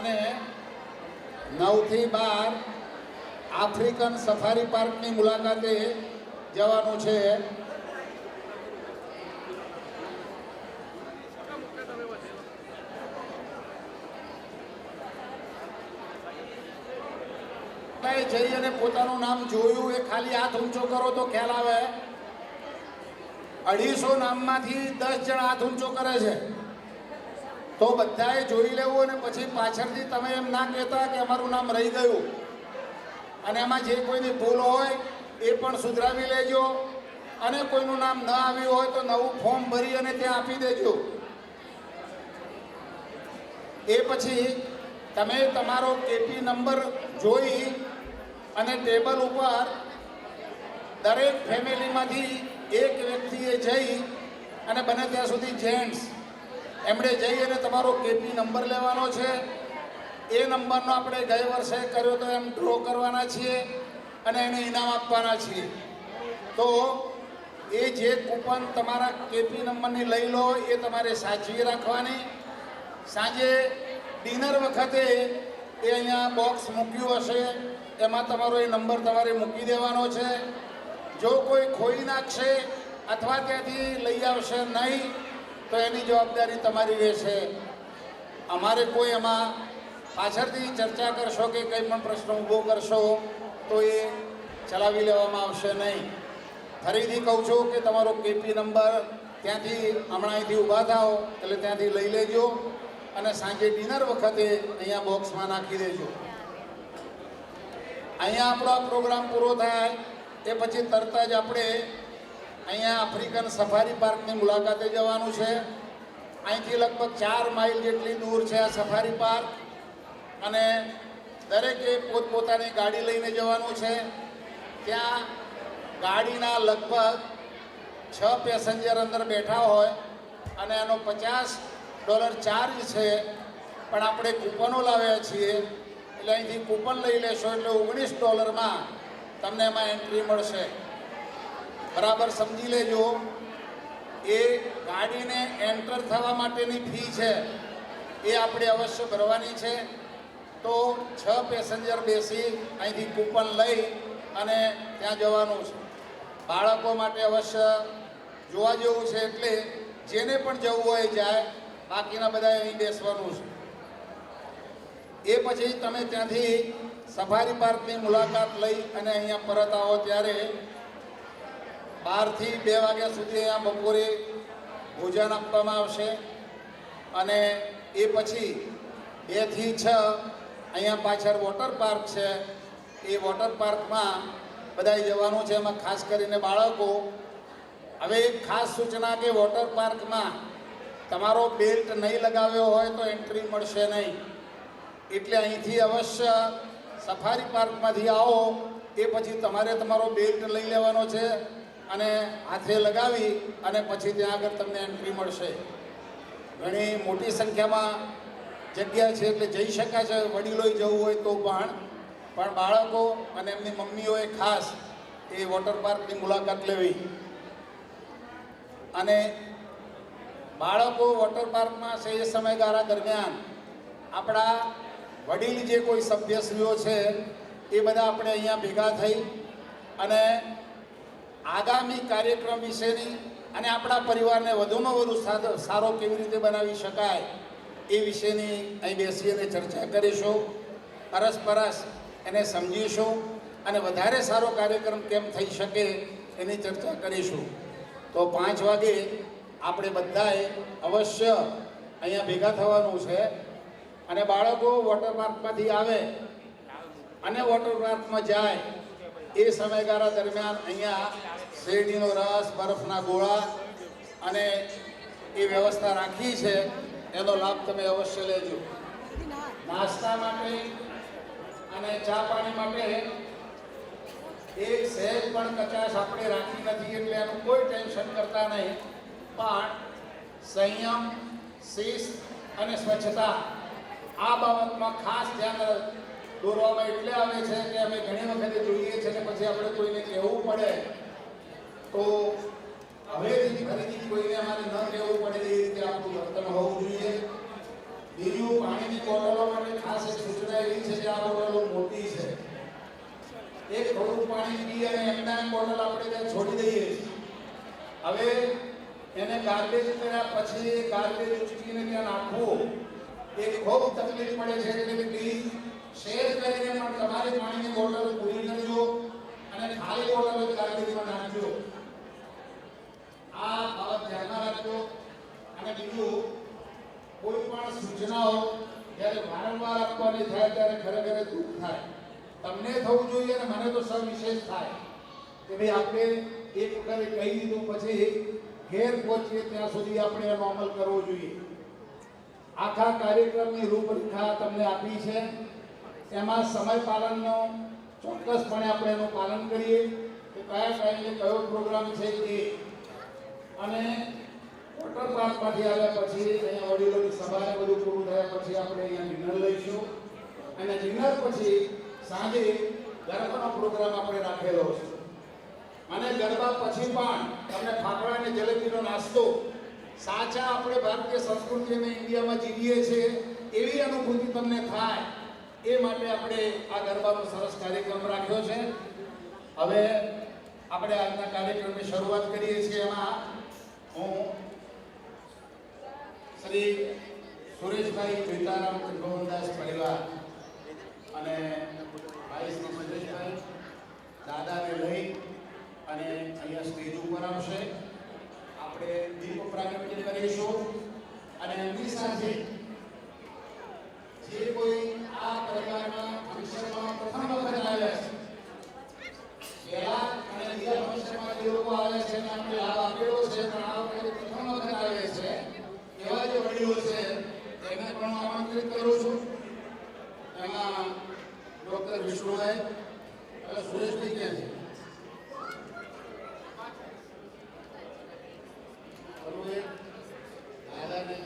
અને 9 થી 12 African safari પાર્કની મુલાકાતે જવાનું છે. જઈ અને પોતાનું નામ જોયું એ ખાલી હાથ ઊંચો કરો તો ખ્યાલ આવે. 250 નામમાંથી 10 જણ હાથ ઊંચો કરે છે. તો બધાએ જોઈ લેવું અને પછી પાછળથી તમે એમ ના કહેતા કે અમારું નામ રહી ગયું. અને એમાં જે કોઈની ભૂલ હોય એ પણ સુધરાવી લેજો. અને કોઈનું નામ ન આવ્યું હોય તો નવું ફોર્મ ભરી અને ત્યાં આપી દેજો. એ પછી તમે તમારો કેપી નંબર જોઈ અને ટેબલ ઉપર દરેક ફેમિલીમાંથી એક વ્યક્તિએ જઈ અને બને ત્યાં સુધી જેન્ટ્સ એમણે જઈ અને તમારો કેપી નંબર લેવાનો છે. એ નંબરનો આપણે ગયે વર્ષે કર્યો તો એમ ડ્રો કરવાના છીએ અને એને ઇનામ આપવાના છીએ. તો એ જે કૂપન તમારા કેપી નંબરની લઈ લો એ તમારે સાચવી રાખવાની. સાંજે ડિનર વખતે એ અહીંયા બોક્સ મૂક્યું હશે એમાં તમારો એ નંબર તમારે મૂકી દેવાનો છે. જો કોઈ ખોઈ નાખશે અથવા ત્યાંથી લઈ આવશે નહીં તો એની જવાબદારી તમારી રહેશે. અમારે કોઈ એમાં પાછળથી ચર્ચા કરશો કે કંઈ પણ પ્રશ્ન ઊભો કરશો તો એ ચલાવી લેવામાં આવશે નહીં. ફરીથી કહું છું કે તમારો કેપી નંબર ત્યાંથી હમણાં અહીંથી ઊભા થાઓ એટલે ત્યાંથી લઈ લેજો અને સાંજે ડિનર વખતે અહીંયા બોક્સમાં નાખી દેજો. અહીંયા આપણો પ્રોગ્રામ પૂરો થાય એ પછી તરત જ આપણે અહીંયા આફ્રિકન સફારી પાર્કની મુલાકાતે જવાનું છે. અહીંથી લગભગ 4 માઇલ જેટલી દૂર છે આ સફારી પાર્ક અને દરેકે પોતપોતાની ગાડી લઈને જવાનું છે. ત્યાં ગાડીના લગભગ 6 પેસેન્જર અંદર બેઠા હોય અને એનો $50 ચાર્જ છે. પણ આપણે કૂપનો લાવ્યા છીએ એટલે અહીંથી કૂપન લઈ લેશો એટલે $19 તમને એમાં એન્ટ્રી મળશે. બરાબર સમજી લેજો. એ ગાડીને એન્ટર થવા માટેની ફી છે એ આપણે અવશ્ય ભરવાની છે. તો 6 પેસેન્જર બેસી અહીંથી કૂપન લઈ અને ત્યાં જવાનું છે. બાળકો માટે અવશ્ય જોવા જેવું છે એટલે જેને પણ જવું હોય જાય, બાકીના બધા અહીં બેસવાનું છે. એ પછી તમે ત્યાંથી સફારી પાર્કની મુલાકાત લઈ અને અહીંયા પરત આવો ત્યારે 12 થી 2 વાગ્યા સુધી અહીંયા બપોરે ભોજન આપવામાં આવશે અને એ પછી 2 થી 6 અહીંયા પાછળ વોટર પાર્ક છે. એ વોટર પાર્કમાં બધાએ જવાનું છે. એમાં ખાસ કરીને બાળકો. હવે એક ખાસ સૂચના કે વોટર પાર્કમાં તમારો બેલ્ટ નહીં લગાવ્યો હોય તો એન્ટ્રી મળશે નહીં. એટલે અહીંથી અવશ્ય સફારી પાર્કમાંથી આવો એ પછી તમારે તમારો બેલ્ટ લઈ લેવાનો છે અને હાથે લગાવી અને પછી ત્યાં આગળ તમને એન્ટ્રી મળશે. ઘણી મોટી સંખ્યામાં જગ્યા છે એટલે જઈ શકાય છે. વડીલોએ જવું હોય તો પણ બાળકો અને એમની મમ્મીઓએ ખાસ એ વોટર પાર્કની મુલાકાત લેવી. અને બાળકો વોટર પાર્કમાં છે એ સમયગાળા દરમિયાન આપણા વડીલ જે કોઈ સભ્યશ્રીઓ છે એ બધા આપણે અહીંયા ભેગા થઈ અને આગામી કાર્યક્રમ વિશેની અને આપણા પરિવારને વધુમાં વધુ સારો કેવી રીતે બનાવી શકાય એ વિશેની અહીં બેસી અને ચર્ચા કરીશું. અરસપરસ એને સમજીશું અને વધારે સારો કાર્યક્રમ કેમ થઈ શકે એની ચર્ચા કરીશું. તો 5 વાગે આપણે બધાએ અવશ્ય અહીંયા ભેગા થવાનું છે. અને બાળકો વોટર પાર્કમાંથી આવે અને વોટર પાર્કમાં જાય એ સમયગાળા દરમિયાન અહીંયા શેરડીનો રસ, બરફના ગોળા અને એ વ્યવસ્થા રાખી છે. એનો લાભ તમે અવશ્ય લેજો. નાસ્તા માટે અને ચા પાણી માટે એક સહેજ પણ કચાશ આપણે રાખી નથી એટલે એનું કોઈ ટેન્શન કરતા નહીં. પણ સંયમ, શિસ્ત અને સ્વચ્છતા આ બાબતમાં ખાસ ધ્યાન દોરવામાં એટલે આવે છે કે અમે ઘણી વખતે જોઈએ છીએ ને પછી આપણે કોઈને કહેવું પડે તો હવેથી ફરીથી કોઈને અમારે ન કહેવું પડે એ રીતે આપણું વર્તન હોવું જોઈએ. બીજું પાણીની બોટલો માટે ખાસ એક સૂચના એવી છે કે આ બોટલો મોટી છે. એક થોડું પાણી પી અને એમના બોટલ આપણે ત્યાં છોડી દઈએ. હવે એને ગાર્બેજ કર્યા પછી ગાર્બેજ ઉચકીને ત્યાં નાખવું એ ખૂબ તકલીફ પડે છે. એટલે પ્લીઝ શેર કરીને પણ તમારી પાણીની બોટલ પૂરી કરજો અને ખાલી બોટલ ગાર્બેજમાં નાખજો. આ બાબત ધ્યાનમાં રાખજો. અને બીજું કોઈ પણ સૂચનાઓ જ્યારે વારંવાર આપવાની થાય ત્યારે ખરેખર દુઃખ થાય. તમને થવું જોઈએ અને મને તો સવિશેષ થાય કે ભાઈ આપણે એક વખત કહી દીધું પછી ઘેર પહોંચીએ ત્યાં સુધી આપણે એનો અમલ કરવો જોઈએ. આખા કાર્યક્રમની રૂપરેખા તમને આપી છે. એમાં સમય પાલનનો ચોક્કસપણે આપણે એનું પાલન કરીએ કે કયા ટાઈમે કયો પ્રોગ્રામ છે તે. અને વોટર પાર્કમાંથી આવ્યા પછી અહીંયા વડીલોની સભાને બધું પૂરું થયા પછી આપણે અહીંયા ડિનર લઈશું અને ડિનર પછી સાંજે ગરબાનો પ્રોગ્રામ આપણે રાખેલો છે. અને ગરબા પછી પણ તમને ફાફડા અને જલેબીનો નાસ્તો સાચા આપણે ભારતીય સંસ્કૃતિ અને ઇન્ડિયામાં જીવીએ છીએ એવી અનુભૂતિ તમને થાય એ માટે આપણે આ ગરબાનો સરસ કાર્યક્રમ રાખ્યો છે. હવે આપણે આજના કાર્યક્રમની શરૂઆત કરીએ છીએ. એમાં હું શ્રી સુરેશભાઈ સીતારામ ત્રિભુવનદાસ પરિવાર અને ભાઈ શ્રી સુરેશભાઈ દાદાને લઈ અને અહીંયા સ્ટેજ ઉપર આવશે. આપણે દીપ પ્રાગટ્ય કરીશું અને એમની સાથે જે કોઈ આ પ્રકારના ફંક્શનમાં પ્રથમ વખત આવ્યા છે પહેલા અને બીજા ફંક્શનમાં જે લોકો આવ્યા છે એમને લાભ આપેલો છે પણ આ વખતે પ્રથમ વખત આવ્યા છે એવા જે વડીલો છે તેમને પણ આમંત્રિત કરું છું. એમાં ડોક્ટર વિષ્ણુભાઈ અને સુરેશભાઈ ક્યાં છે? દાદાને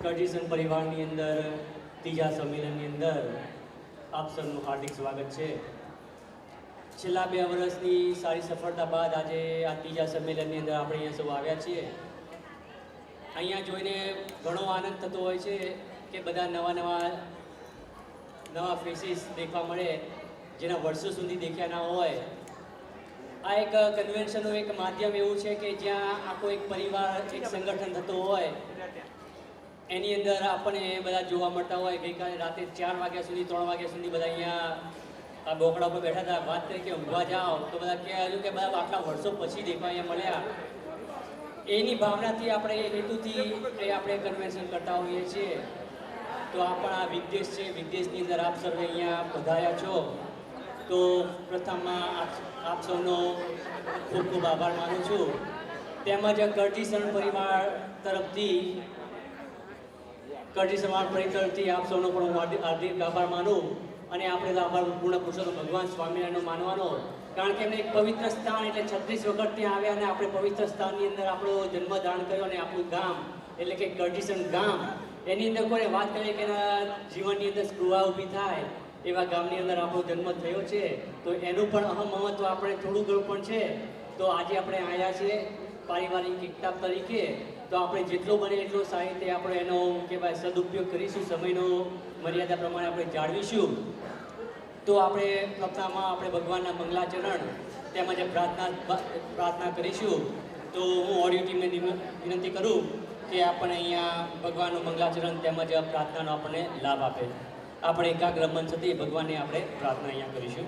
કર્ટિસન પરિવારની અંદર ત્રીજા સંમેલનની અંદર આપ સૌનું હાર્દિક સ્વાગત છે. છેલ્લા 2 વર્ષની સારી સફળતા બાદ આજે આ ત્રીજા સંમેલનની અંદર આપણે અહીંયા સૌ આવ્યા છીએ. અહીંયા જોઈને ઘણો આનંદ થતો હોય છે કે બધા નવા ફેસીસ દેખવા મળે જેના વર્ષો સુધી દેખ્યા ના હોય. આ એક કન્વેન્શનનું એક માધ્યમ એવું છે કે જ્યાં આખો એક પરિવાર એક સંગઠન થતો હોય એની અંદર આપણને બધા જોવા મળતા હોય. ગઈકાલે રાતે 4 વાગ્યા સુધી 3 વાગ્યા સુધી બધા અહીંયા આ બોકડા ઉપર બેઠા હતા. વાત કરી કે ઊંઘવા જાઓ તો બધા કહેવાયું કે બધા આટલા વર્ષો પછી દેખવા અહીંયા મળ્યા. એની ભાવનાથી આપણે એ હેતુથી આપણે કન્વેન્શન કરતા હોઈએ છીએ. તો આ પણ આ વિદેશ છે. વિદેશની અંદર આપ સર્વે અહીંયા પધાર્યા છો તો પ્રથમમાં આપ સૌનો ખૂબ ખૂબ આભાર માનું છું. તેમજ કર્ટિસન પરિવાર તરફથી આપ સૌનો પણ હું હાર્દિક આભાર માનું. અને આપણે તો આભાર પૂર્ણ પુરુષોત્તમ ભગવાન સ્વામિનારાયણનો માનવાનો, કારણ કે એમને એક પવિત્ર સ્થાન એટલે 36 વખત ત્યાં આવ્યા અને આપણે પવિત્ર સ્થાનની અંદર આપણો જન્મ ધારણ કર્યો અને આપણું ગામ એટલે કે કર્ટિસન ગામ એની અંદર કોઈ વાત કરીએ કે એના જીવનની અંદર સ્પૃહા ઊભી થાય એવા ગામની અંદર આપણો જન્મ થયો છે. તો એનું પણ અહમ મહત્વ આપણે થોડું ઘણું પણ છે. તો આજે આપણે આવ્યા છીએ પારિવારિક એકતા તરીકે. તો આપણે જેટલો બને એટલો સાહિત્ય આપણે એનો કહેવાય સદુપયોગ કરીશું, સમયનો મર્યાદા પ્રમાણે આપણે જાળવીશું. તો આપણે પ્રથમમાં આપણે ભગવાનના મંગલાચરણ તેમજ પ્રાર્થના કરીશું. તો હું ઓડિયો ટીમને વિનંતી કરું કે આપણે અહીંયા ભગવાનનું મંગલાચરણ તેમજ પ્રાર્થનાનો આપણને લાભ આપે. આપણે એકાગ્ર મન થતી ભગવાનને આપણે પ્રાર્થના અહીંયા કરીશું.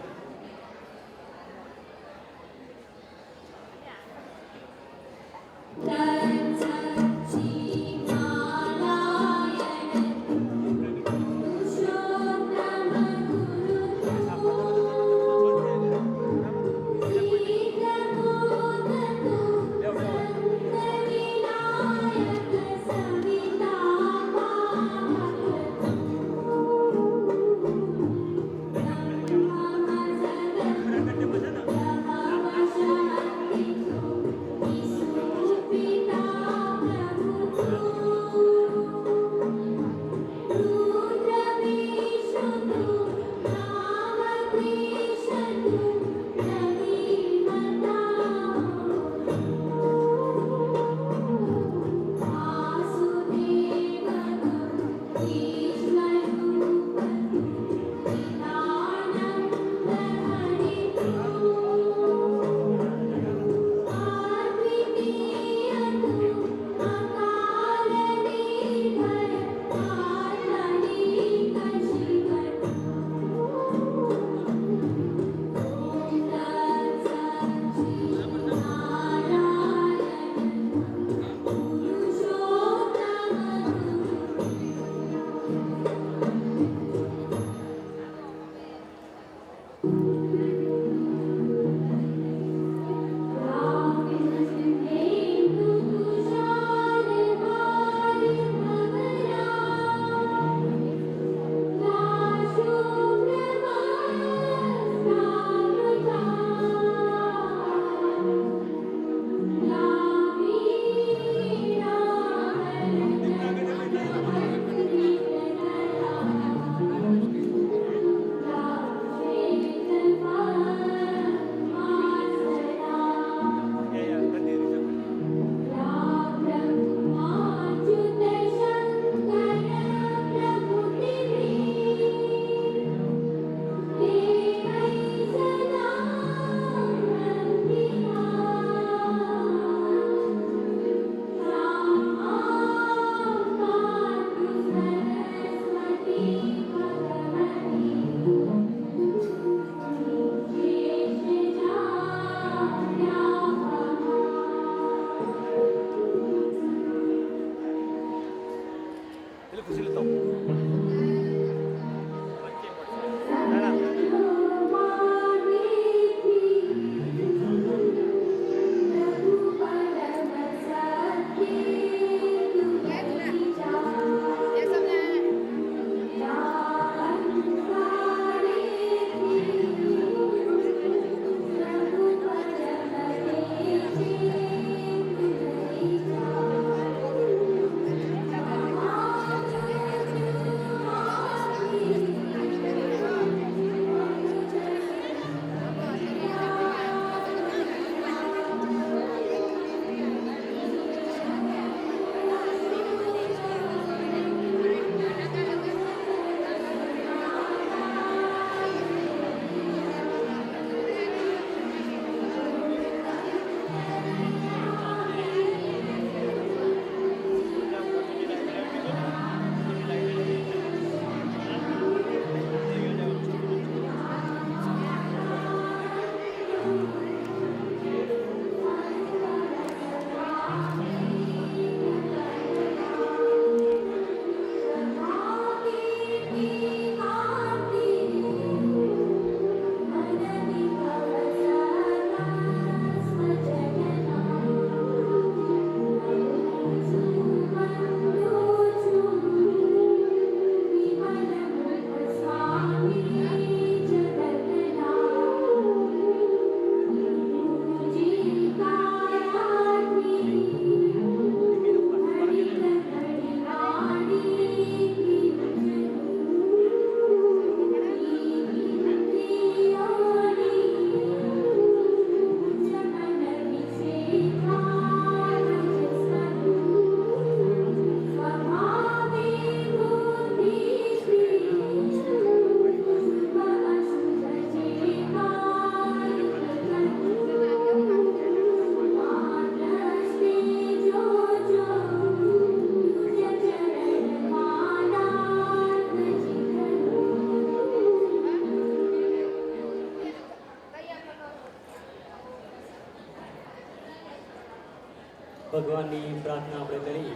ભગવાનની પ્રાર્થના આપણે કરી.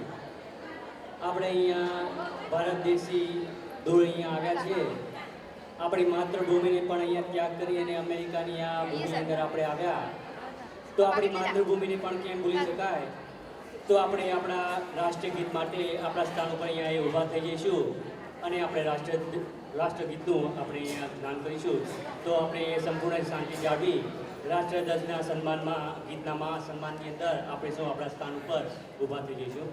આપણે અહીંયા ભારત દેશી દૂર અહીંયા આવ્યા છીએ. આપણી માતૃભૂમિને પણ અહીંયા ત્યાગ કરી અને અમેરિકાની આ ભૂમિની અંદર આપણે આવ્યા. તો આપણી માતૃભૂમિને પણ કેમ ભૂલી શકાય? તો આપણે આપણા રાષ્ટ્રીય ગીત માટે આપણા સ્થાન ઉપર અહીંયા ઊભા થઈ જઈશું અને આપણે રાષ્ટ્રગીતનું આપણે અહીંયા ગાન કરીશું. તો આપણે સંપૂર્ણ શાંતિ જાળવી રાષ્ટ્રધ્વજના સન્માનમાં ગીતના સન્માનની અંદર આપણે સૌ આપણા સ્થાન ઉપર ઊભા થઈ જઈશું.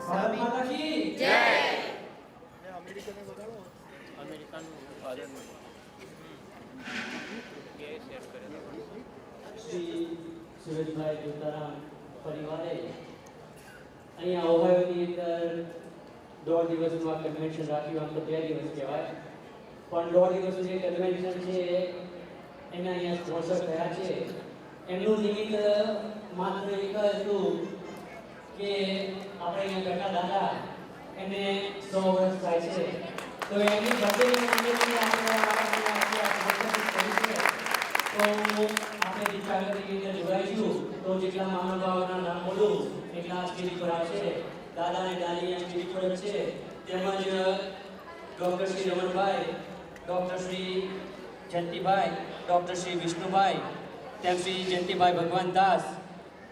ભારત માતા કી જય. શ્રી સુરેશભાઈ જોતારામ પરિવારે અહીંયા ઓહાયોની અંદર 1.5 દિવસનું આ કન્વેન્શન રાખ્યું. આમ તો 2 દિવસ કહેવાય, પણ 1.5 દિવસનું જે કન્વેન્શન છે એના અહીંયા સ્પોન્સર થયા છે. એમનું નિમિત્ત માત્ર એક જ હતું કે આપણે અહીંયા બેઠા દાદા એને 100 વર્ષ થાય છે, તો એમની બર્થડેની નિમિત્તે આપણે તો આપણે દીક્ષાગરની અંદર જોડાઈશું. તો જેટલા મહાનુભાવોના નામ બોલું એટલા સ્ટેજ પર આવશે. દાદા અને દાદી અહીંયા સ્ટેજ પર જ છે. તેમજ doctor Shri Ramanbhai, doctor Shri Jayantibhai, doctor Shri Vishnubhai, તેમ શ્રી જયંતિભાઈ ભગવાનદાસ,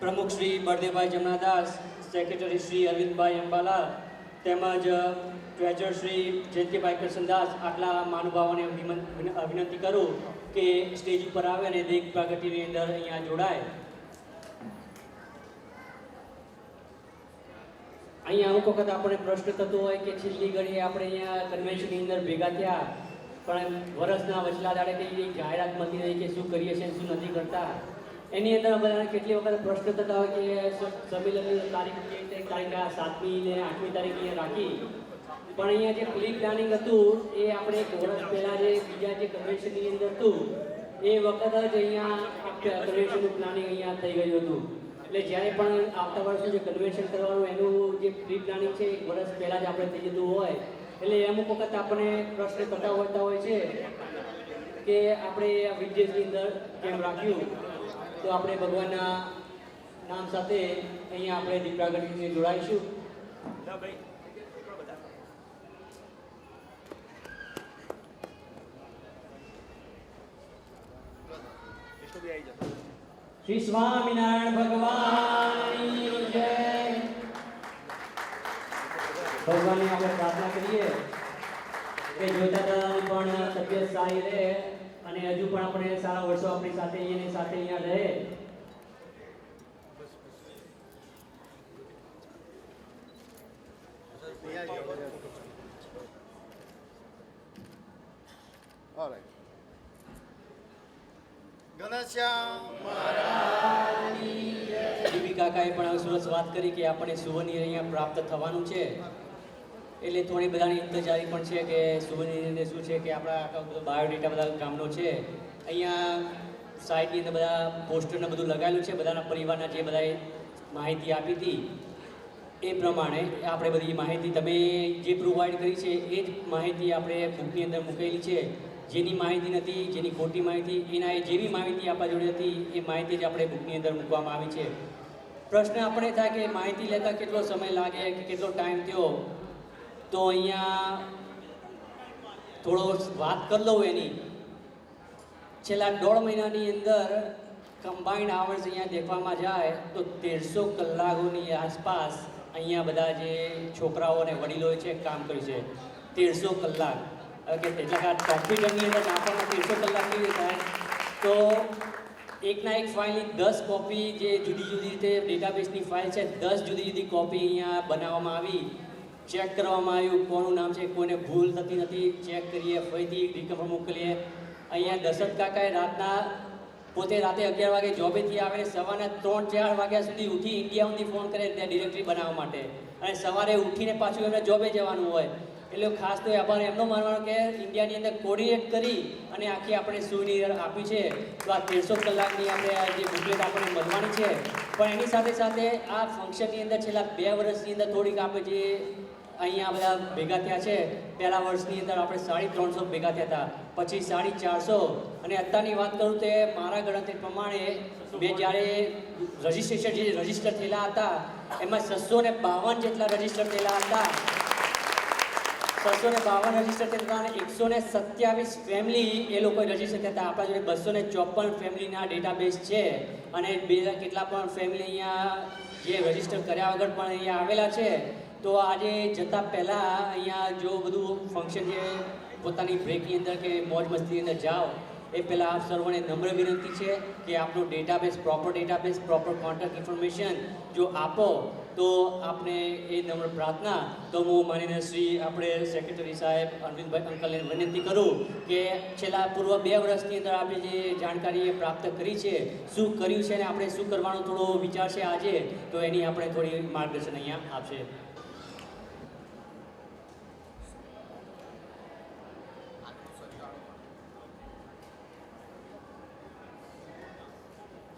પ્રમુખ શ્રી બળદેવભાઈ જમનાદાસ, સેક્રેટરી શ્રી અરવિંદભાઈ અંબાલાલ, તેમજ ટ્રેઝર શ્રી જયંતિભાઈ કૃષ્ણદાસ. આટલા મહાનુભાવોને વિનંતી કરું કે સ્ટેજ ઉપર આવે અને દેખ પ્રાગટ્યની અંદર અહીંયા જોડાય. અહીંયા અમુક વખત આપણે પ્રશ્ન થતો હોય કે છેલ્લી ઘડીએ આપણે અહીંયા કન્વેન્શનની અંદર ભેગા થયા, પણ વર્ષના વચલા દાડે કંઈ જાહેરાત મળતી રહી કે શું કરીએ છીએ શું નથી કરતા. એની અંદર બધાને કેટલી વખત પ્રશ્ન થતા હોય કે સંમેલનની તારીખ 7મી ને 8મી તારીખે રાખી, પણ અહીંયા જે પ્રી પ્લાનિંગ હતું એ આપણે 1 વર્ષ પહેલાં જે બીજા જે કન્વેન્શનની અંદર હતું એ વખત જ અહીંયા કન્વેન્શનનું પ્લાનિંગ અહીંયા થઈ ગયું હતું. એટલે જ્યારે પણ આવતા વર્ષનું જે કન્વેન્શન કરવાનું એનું જે પ્રી પ્લાનિંગ છે 1 વર્ષ પહેલાં જ આપણે થઈ જતું હોય, એટલે અમુક વખત આપણે પ્રશ્ન કરતા હોતા હોય છે કે આપણે આ વિદેશની અંદર કેમ રાખ્યું. તો આપણે ભગવાનના નામ સાથે અહીંયા આપણે દીપ પ્રાગટ્યને જોડાઈશું. શ્રી સ્વામિનારાયણ ભગવાનની જય. ભગવાનને આપણે પ્રાર્થના કરીએ કે જોતા દાદાની પણ તબિયત સારી રહે અને હજુ પણ આપણે સારા વર્ષો આપણી સાથે અહીંયા રહે. ઘનશ્યામ દીપિકા કાકાએ પણ હવે સરસ વાત કરી કે આપણને સુવર્ણિર અહીંયા પ્રાપ્ત થવાનું છે, એટલે થોડી બધાની ઇંતજારી પણ છે કે સુવર્ણિર શું છે કે આપણા આખા બધો બાયોડેટા બધા ગામનો છે. અહીંયા સાઈડની અંદર બધા પોસ્ટરને બધું લગાવેલું છે, બધાના પરિવારના જે બધાએ માહિતી આપી હતી એ પ્રમાણે આપણે બધી માહિતી તમે જે પ્રોવાઈડ કરી છે એ જ માહિતી આપણે બુકની અંદર મૂકેલી છે. જેની માહિતી નથી, જેની ખોટી માહિતી, એના જેવી માહિતી આપણા જોડે હતી એ માહિતી જ આપણે બુકની અંદર મૂકવામાં આવી છે. પ્રશ્ન આપણે થાય કે માહિતી લેતા કેટલો સમય લાગે કે કેટલો ટાઈમ થયો, તો અહીંયા થોડો વાત કરી લઉં એની. છેલ્લા 1.5 મહિનાની અંદર કમ્બાઇન્ડ આવર્સ અહીંયા દેખવામાં જાય તો 1300 કલાકોની આસપાસ અહીંયા બધા જે છોકરાઓ અને વડીલોએ છે કામ કર્યું છે. 1300 કલાક કે એટલે કે કોમ્પ્યુટરની અંદર નાખવામાં 1300 કલાક કેવી થાય તો એકના એક ફાઇલની 10 કોપી જે જુદી જુદી રીતે ડેટાબેઝની ફાઇલ છે 10 જુદી જુદી કોપી અહીંયા બનાવવામાં આવી, ચેક કરવામાં આવ્યું કોનું નામ છે, કોઈને ભૂલ થતી નથી, ચેક કરીએ, ફરીથી રિકવર મોકલીએ. અહીંયા દશરથ કાકાએ રાતના પોતે રાતે 11 વાગે જોબેથી આવે, સવારના 3-4 વાગ્યા સુધી ઉઠી ઇન્ડિયા સુધી ફોન કરે ત્યાં ડિરેક્ટરી બનાવવા માટે, અને સવારે ઉઠીને પાછું એમને જોબે જવાનું હોય. એટલે ખાસ તો આભાર એમનો માનવાનો કે ઇન્ડિયાની અંદર કોર્ડિનેટ કરી અને આખી આપણે સુવિનિયર આપી છે. તો આ 1300 કલાકની આપણે આ જે બુકલેટ આપણને મળવાની છે. પણ એની સાથે સાથે આ ફંક્શનની અંદર છેલ્લા 2 વર્ષની અંદર થોડીક આપણે જે અહીંયા બધા ભેગા થયા છે, પહેલા વર્ષની અંદર આપણે 350 ભેગા થયા હતા, પછી 450, અને અત્યારની વાત કરું તો મારા ગણતરી પ્રમાણે મેં જ્યારે રજિસ્ટ્રેશન જે રજિસ્ટર થયેલા હતા એમાં 652 જેટલા રજિસ્ટર થયેલા હતા. 652 રજિસ્ટર થયેલા અને 127 ફેમિલી એ લોકોએ રજિસ્ટર થયા હતા. આપણા જોડે 254 ફેમિલીના ડેટાબેઝ છે, અને કેટલા પણ ફેમિલી અહીંયા જે રજિસ્ટર કર્યા વગર પણ અહીંયા આવેલા છે. તો આજે જતાં પહેલાં અહીંયા જો બધું ફંક્શન જે પોતાની બ્રેકની અંદર કે મોજ મસ્તીની અંદર જાઓ એ પહેલાં આપ સર્વને નમ્ર વિનંતી છે કે આપનો ડેટાબેઝ, પ્રોપર કોન્ટેક્ટ ઇન્ફોર્મેશન જો આપો તો આપને એ નમ્ર પ્રાર્થના. તો હું માનીને શ્રી આપણે સેક્રેટરી સાહેબ અરવિંદભાઈ અંકલને વિનંતી કરું કે છેલ્લા પૂર્વ 2 વર્ષની અંદર આપણે જે જાણકારી એ પ્રાપ્ત કરી છે, શું કર્યું છે અને આપણે શું કરવાનો થોડો વિચાર છે આજે, તો એની આપણે થોડી માર્ગદર્શન અહીંયા આપશે.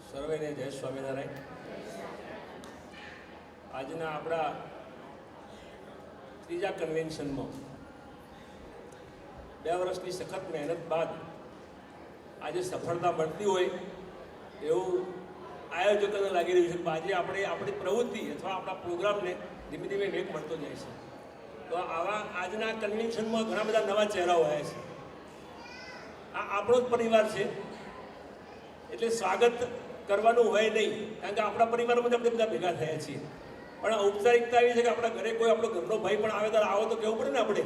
સર્વેને જય સ્વામિનારાયણ. આજના આપણા 3જા કન્વેન્શનમાં 2 વર્ષની સખત મહેનત બાદ આજે સફળતા મળતી હોય એવું આયોજકોને લાગી રહ્યું છે કે આજે આપણે આપણી પ્રવૃત્તિ અથવા આપણા પ્રોગ્રામને ધીમે ધીમે વેગ મળતો જાય છે. તો આવા આજના કન્વેન્શનમાં ઘણા બધા નવા ચહેરાઓ આવ્યા છે. આ આપણો જ પરિવાર છે એટલે સ્વાગત કરવાનું હોય નહીં, કારણ કે આપણા પરિવારમાં જ આપણે બધા ભેગા થયા છીએ. પણ ઔપચારિકતા એવી છે કે આપણા ઘરે કોઈ આપણો ઘરનો ભાઈ પણ આવે ત્યારે આવો તો કહેવું પડે ને આપણે.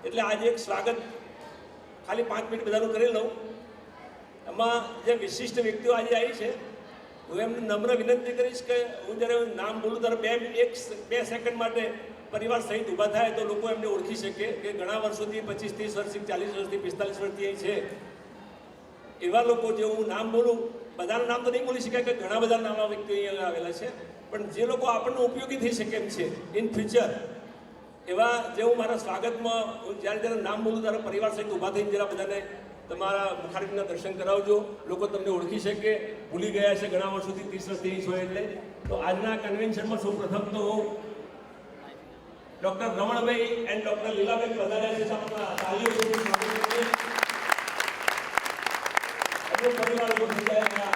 એટલે આજે એક સ્વાગત ખાલી 5 મિનિટ બધાનું કરી લઉં. એમાં જે વિશિષ્ટ વ્યક્તિઓ આજે આવી છે, હું એમને નમ્ર વિનંતી કરીશ કે હું જ્યારે નામ બોલું ત્યારે 2 સેકન્ડ માટે પરિવાર સહિત ઊભા થાય તો લોકો એમને ઓળખી શકે કે ઘણા વર્ષોથી 25-30 વર્ષથી 40 વર્ષથી 45 વર્ષથી અહીં છે. એવા લોકો જે હું નામ બોલું, બધાનું નામ તો નહીં બોલી શકાય કે ઘણા બધા નાના વ્યક્તિઓ અહીંયા આવેલા છે, પણ જે લોકો આપણને ઉપયોગી થઈ શકે એમ છે ઇન ફ્યુચર, એવા જે હું મારા સ્વાગતમાં હું જ્યારે નામ બોલું ત્યારે પરિવાર સહિત ઊભા થઈને જરા બધાને તમારા મુખારબીના દર્શન કરાવજો. લોકો તમને ઓળખી શકે, ભૂલી ગયા છે ઘણા વર્ષોથી, 30 વર્ષથી અહીં છો એટલે. તો આજના કન્વેન્શનમાં સૌ પ્રથમ તો હું doctor Ramanbhai and doctor Leelaben પધાર્યા છે. પરિવાર લોકો થઈ જાય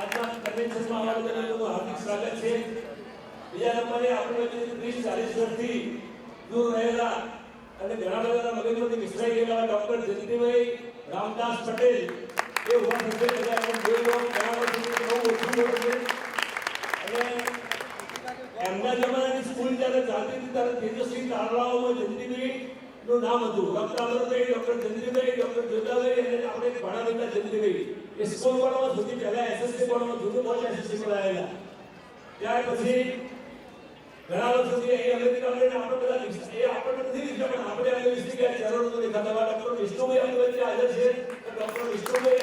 આજના કન્વેન્શનમાં આવવા બદલ હાર્દિક સ્વાગત છે. બીજા નંબરે આપણે 30-40 વર્ષથી દૂર રહેલા અને ઘણા બધા મગજમાંથી વિસરાઈ ગયેલા ડૉક્ટર જયંતિભાઈ રામદાસ પટેલ એ ઉભા થશે. બધા આપણે જોઈ લો, ઘણા વર્ષથી બહુ ઓછું છે. અને એમના જમાનાની સ્કૂલ જ્યારે ચાલતી હતી ત્યારે તેજસ્વી તારલાઓમાં જયંતિભાઈ નું નામ હતું. Doctor અમરભાઈ, doctor Jayantibhai, doctor Jodhabhai અને આપણે ઘણા બધા જયંતિભાઈ. એ સ્કૂલ વાળામાં સુધી પહેલા એસએસસી વાળામાં જુદું બહુ એસએસસી પડાયેલા. ત્યાર પછી ઘણા વર્ષોથી અહીં અમેરિકા લઈને આપણે બધા એ આપણને નથી લીધા, પણ આપણે અહીં વિસરી ગયા. ચહેરો નથી દેખાતા. ડૉક્ટર વિષ્ણુભાઈ આપણી વચ્ચે હાજર છે. ડૉક્ટર વિષ્ણુભાઈ